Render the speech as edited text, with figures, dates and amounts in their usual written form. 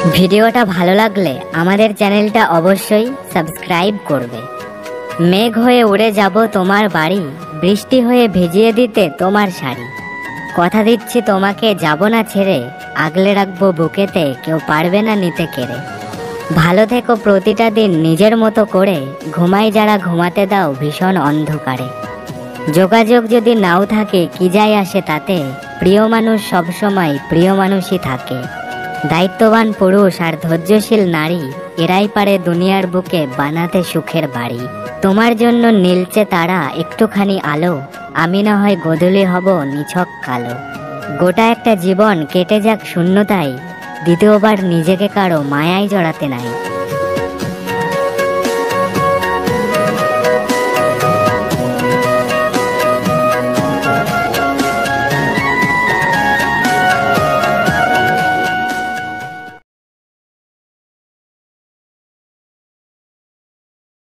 ভিডিওটা ভালো লাগলে আমাদের চ্যানেলটা অবশ্যই সাবস্ক্রাইব করবে। মেঘ হয়ে উড়ে যাব তোমার বাড়ি, বৃষ্টি হয়ে ভিজিয়ে দিতে তোমার শাড়ি। কথা দিচ্ছি তোমাকে যাব না ছেড়ে, আগলে রাখবো বুকেতে, কেউ পারবে না নিতে কেড়ে। ভালো থেকো প্রতিটা দিন নিজের মতো করে, ঘুমাই যারা ঘুমাতে দাও ভীষণ অন্ধকারে। যোগাযোগ যদি নাও থাকে কি যায় আসে তাতে, প্রিয় মানুষ সবসময় প্রিয় মানুষই থাকে। দায়িত্ববান পুরুষ আর ধৈর্যশীল নারী, এরাই পারে দুনিয়ার বুকে বানাতে সুখের বাড়ি। তোমার জন্য নীলচে তারা একটুখানি আলো, আমি না হয় গোধূলি হব নিছক কালো। গোটা একটা জীবন কেটে যাক শূন্যতায়, দ্বিতীয়বার নিজেকে কারো মায়ায় জড়াতে নাই।